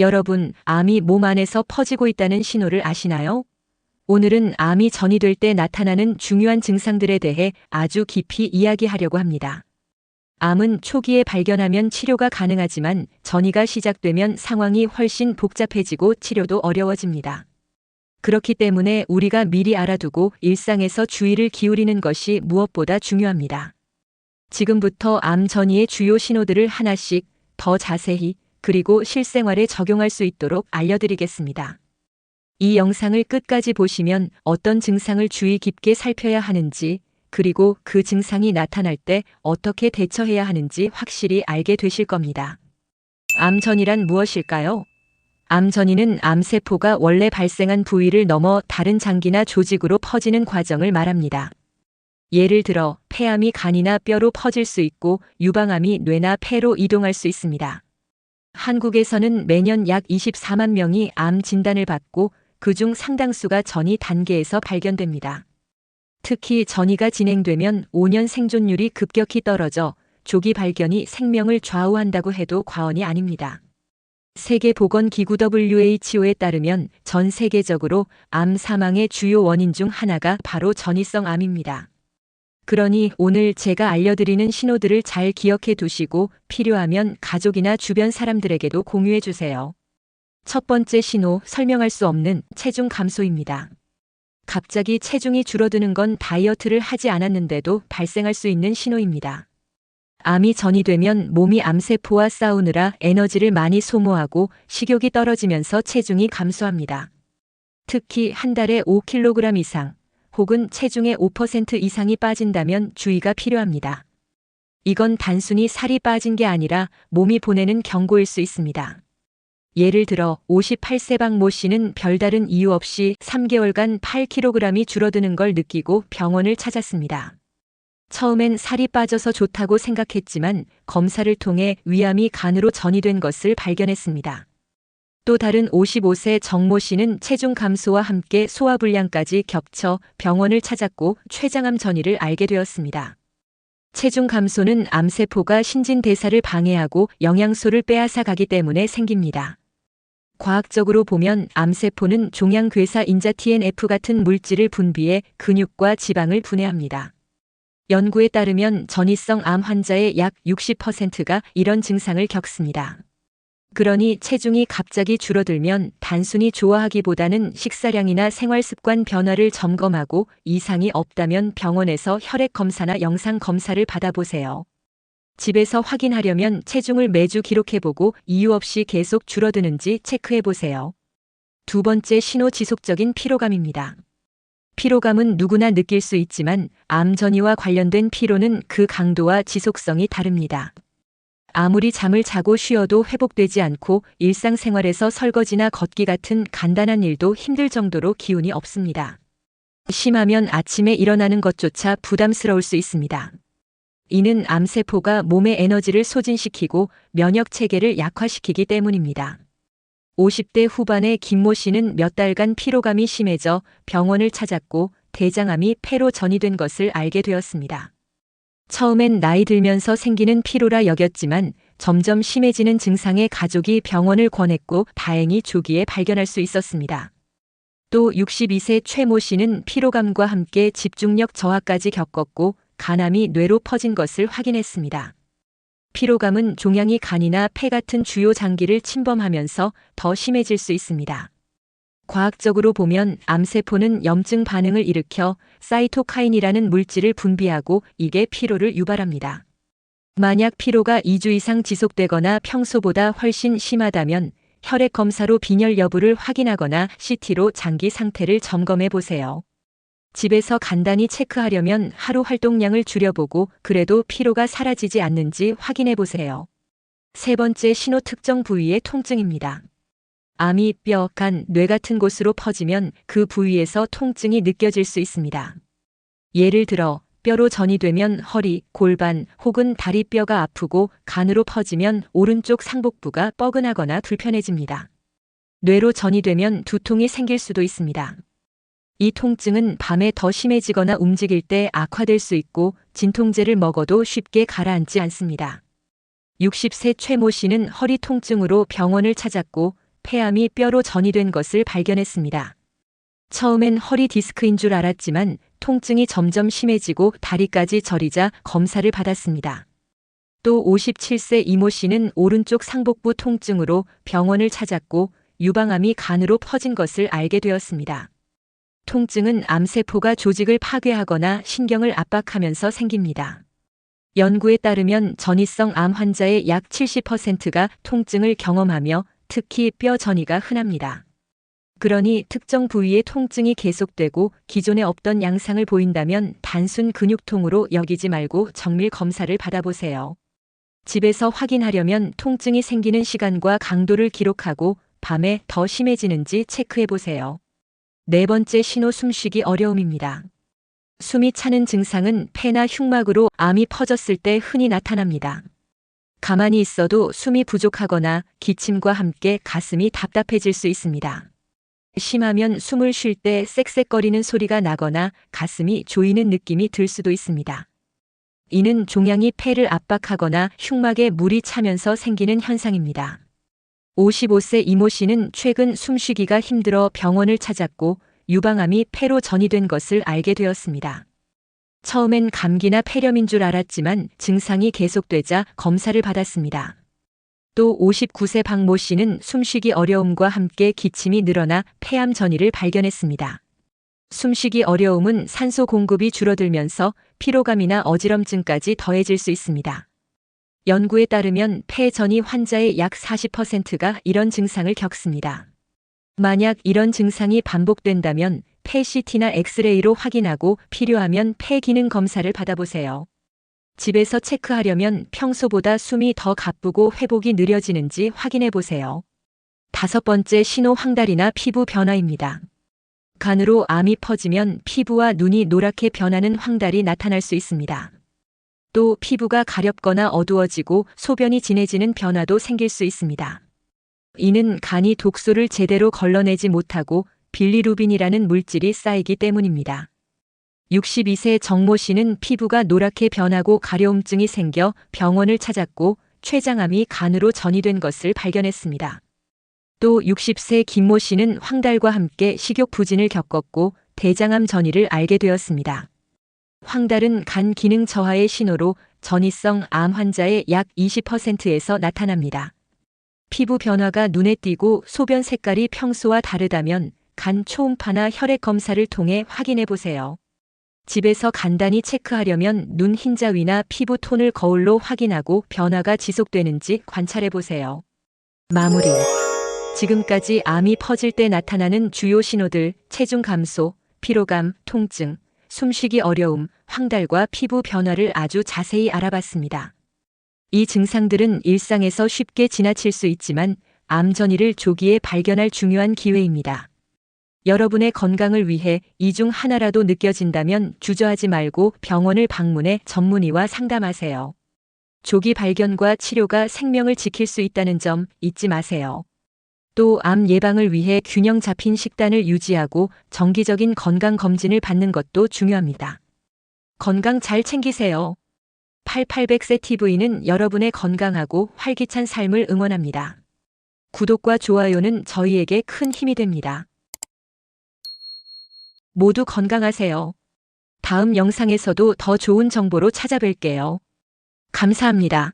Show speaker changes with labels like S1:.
S1: 여러분, 암이 몸 안에서 퍼지고 있다는 신호를 아시나요? 오늘은 암이 전이될 때 나타나는 중요한 증상들에 대해 아주 깊이 이야기하려고 합니다. 암은 초기에 발견하면 치료가 가능하지만 전이가 시작되면 상황이 훨씬 복잡해지고 치료도 어려워집니다. 그렇기 때문에 우리가 미리 알아두고 일상에서 주의를 기울이는 것이 무엇보다 중요합니다. 지금부터 암 전이의 주요 신호들을 하나씩 더 자세히 그리고 실생활에 적용할 수 있도록 알려드리겠습니다. 이 영상을 끝까지 보시면 어떤 증상을 주의 깊게 살펴야 하는지, 그리고 그 증상이 나타날 때 어떻게 대처해야 하는지 확실히 알게 되실 겁니다. 암전이란 무엇일까요? 암전이는 암세포가 원래 발생한 부위를 넘어 다른 장기나 조직으로 퍼지는 과정을 말합니다. 예를 들어 폐암이 간이나 뼈로 퍼질 수 있고 유방암이 뇌나 폐로 이동할 수 있습니다. 한국에서는 매년 약 24만 명이 암 진단을 받고 그중 상당수가 전이 단계에서 발견됩니다. 특히 전이가 진행되면 5년 생존율이 급격히 떨어져 조기 발견이 생명을 좌우한다고 해도 과언이 아닙니다. 세계보건기구 WHO에 따르면 전 세계적으로 암 사망의 주요 원인 중 하나가 바로 전이성 암입니다. 그러니 오늘 제가 알려드리는 신호들을 잘 기억해 두시고 필요하면 가족이나 주변 사람들에게도 공유해 주세요. 첫 번째 신호, 설명할 수 없는 체중 감소입니다. 갑자기 체중이 줄어드는 건 다이어트를 하지 않았는데도 발생할 수 있는 신호입니다. 암이 전이되면 몸이 암세포와 싸우느라 에너지를 많이 소모하고 식욕이 떨어지면서 체중이 감소합니다. 특히 한 달에 5kg 이상 혹은 체중의 5% 이상이 빠진다면 주의가 필요합니다. 이건 단순히 살이 빠진 게 아니라 몸이 보내는 경고일 수 있습니다. 예를 들어 58세 박 모 씨는 별다른 이유 없이 3개월간 8kg이 줄어드는 걸 느끼고 병원을 찾았습니다. 처음엔 살이 빠져서 좋다고 생각했지만 검사를 통해 위암이 간으로 전이된 것을 발견했습니다. 또 다른 55세 정 모 씨는 체중 감소와 함께 소화불량까지 겹쳐 병원을 찾았고 췌장암 전이를 알게 되었습니다. 체중 감소는 암세포가 신진대사를 방해하고 영양소를 빼앗아 가기 때문에 생깁니다. 과학적으로 보면 암세포는 종양괴사 인자 TNF 같은 물질을 분비해 근육과 지방을 분해합니다. 연구에 따르면 전이성 암 환자의 약 60%가 이런 증상을 겪습니다. 그러니 체중이 갑자기 줄어들면 단순히 좋아하기보다는 식사량이나 생활습관 변화를 점검하고 이상이 없다면 병원에서 혈액 검사나 영상 검사를 받아보세요. 집에서 확인하려면 체중을 매주 기록해보고 이유 없이 계속 줄어드는지 체크해보세요. 두 번째 신호, 지속적인 피로감입니다. 피로감은 누구나 느낄 수 있지만 암 전이와 관련된 피로는 그 강도와 지속성이 다릅니다. 아무리 잠을 자고 쉬어도 회복되지 않고 일상생활에서 설거지나 걷기 같은 간단한 일도 힘들 정도로 기운이 없습니다. 심하면 아침에 일어나는 것조차 부담스러울 수 있습니다. 이는 암세포가 몸의 에너지를 소진시키고 면역 체계를 약화시키기 때문입니다. 50대 후반의 김모 씨는 몇 달간 피로감이 심해져 병원을 찾았고 대장암이 폐로 전이된 것을 알게 되었습니다. 처음엔 나이 들면서 생기는 피로라 여겼지만 점점 심해지는 증상에 가족이 병원을 권했고 다행히 조기에 발견할 수 있었습니다. 또 62세 최 모 씨는 피로감과 함께 집중력 저하까지 겪었고 간암이 뇌로 퍼진 것을 확인했습니다. 피로감은 종양이 간이나 폐 같은 주요 장기를 침범하면서 더 심해질 수 있습니다. 과학적으로 보면 암세포는 염증 반응을 일으켜 사이토카인이라는 물질을 분비하고 이게 피로를 유발합니다. 만약 피로가 2주 이상 지속되거나 평소보다 훨씬 심하다면 혈액 검사로 빈혈 여부를 확인하거나 CT로 장기 상태를 점검해 보세요. 집에서 간단히 체크하려면 하루 활동량을 줄여보고 그래도 피로가 사라지지 않는지 확인해 보세요. 세 번째 신호, 특정 부위의 통증입니다. 암이 뼈, 간, 뇌 같은 곳으로 퍼지면 그 부위에서 통증이 느껴질 수 있습니다. 예를 들어 뼈로 전이되면 허리, 골반 혹은 다리뼈가 아프고 간으로 퍼지면 오른쪽 상복부가 뻐근하거나 불편해집니다. 뇌로 전이되면 두통이 생길 수도 있습니다. 이 통증은 밤에 더 심해지거나 움직일 때 악화될 수 있고 진통제를 먹어도 쉽게 가라앉지 않습니다. 60세 최 모 씨는 허리 통증으로 병원을 찾았고 폐암이 뼈로 전이된 것을 발견했습니다. 처음엔 허리 디스크인 줄 알았지만 통증이 점점 심해지고 다리까지 저리자 검사를 받았습니다. 또 57세 이모 씨는 오른쪽 상복부 통증으로 병원을 찾았고 유방암이 간으로 퍼진 것을 알게 되었습니다. 통증은 암세포가 조직을 파괴하거나 신경을 압박하면서 생깁니다. 연구에 따르면 전이성 암 환자의 약 70%가 통증을 경험하며 특히 뼈 전이가 흔합니다. 그러니 특정 부위의 통증이 계속되고 기존에 없던 양상을 보인다면 단순 근육통으로 여기지 말고 정밀 검사를 받아보세요. 집에서 확인하려면 통증이 생기는 시간과 강도를 기록하고 밤에 더 심해지는지 체크해보세요. 네 번째 신호 숨쉬기 어려움입니다. 숨이 차는 증상은 폐나 흉막으로 암이 퍼졌을 때 흔히 나타납니다. 가만히 있어도 숨이 부족하거나 기침과 함께 가슴이 답답해질 수 있습니다. 심하면 숨을 쉴 때 쌕쌕거리는 소리가 나거나 가슴이 조이는 느낌이 들 수도 있습니다. 이는 종양이 폐를 압박하거나 흉막에 물이 차면서 생기는 현상입니다. 55세 이모 씨는 최근 숨쉬기가 힘들어 병원을 찾았고 유방암이 폐로 전이된 것을 알게 되었습니다. 처음엔 감기나 폐렴인 줄 알았지만 증상이 계속되자 검사를 받았습니다. 또 59세 박모 씨는 숨쉬기 어려움과 함께 기침이 늘어나 폐암 전이를 발견했습니다. 숨쉬기 어려움은 산소 공급이 줄어들면서 피로감이나 어지럼증까지 더해질 수 있습니다. 연구에 따르면 폐전이 환자의 약 40%가 이런 증상을 겪습니다. 만약 이런 증상이 반복된다면 폐 CT나 엑스레이로 확인하고 필요하면 폐 기능 검사를 받아보세요. 집에서 체크하려면 평소보다 숨이 더 가쁘고 회복이 느려지는지 확인해 보세요. 다섯 번째 신호 황달이나 피부 변화입니다. 간으로 암이 퍼지면 피부와 눈이 노랗게 변하는 황달이 나타날 수 있습니다. 또 피부가 가렵거나 어두워지고 소변이 진해지는 변화도 생길 수 있습니다. 이는 간이 독소를 제대로 걸러내지 못하고 빌리루빈이라는 물질이 쌓이기 때문입니다. 62세 정모 씨는 피부가 노랗게 변하고 가려움증이 생겨 병원을 찾았고 췌장암이 간으로 전이된 것을 발견했습니다. 또 60세 김모 씨는 황달과 함께 식욕 부진을 겪었고 대장암 전이를 알게 되었습니다. 황달은 간 기능 저하의 신호로 전이성 암 환자의 약 20%에서 나타납니다. 피부 변화가 눈에 띄고 소변 색깔이 평소와 다르다면 간 초음파나 혈액 검사를 통해 확인해 보세요. 집에서 간단히 체크하려면 눈 흰자위나 피부 톤을 거울로 확인하고 변화가 지속되는지 관찰해 보세요. 마무리. 지금까지 암이 퍼질 때 나타나는 주요 신호들, 체중 감소, 피로감, 통증, 숨쉬기 어려움, 황달과 피부 변화를 아주 자세히 알아봤습니다. 이 증상들은 일상에서 쉽게 지나칠 수 있지만 암 전이를 조기에 발견할 중요한 기회입니다. 여러분의 건강을 위해 이 중 하나라도 느껴진다면 주저하지 말고 병원을 방문해 전문의와 상담하세요. 조기 발견과 치료가 생명을 지킬 수 있다는 점 잊지 마세요. 또 암 예방을 위해 균형 잡힌 식단을 유지하고 정기적인 건강 검진을 받는 것도 중요합니다. 건강 잘 챙기세요. 8800세 TV는 여러분의 건강하고 활기찬 삶을 응원합니다. 구독과 좋아요는 저희에게 큰 힘이 됩니다. 모두 건강하세요. 다음 영상에서도 더 좋은 정보로 찾아뵐게요. 감사합니다.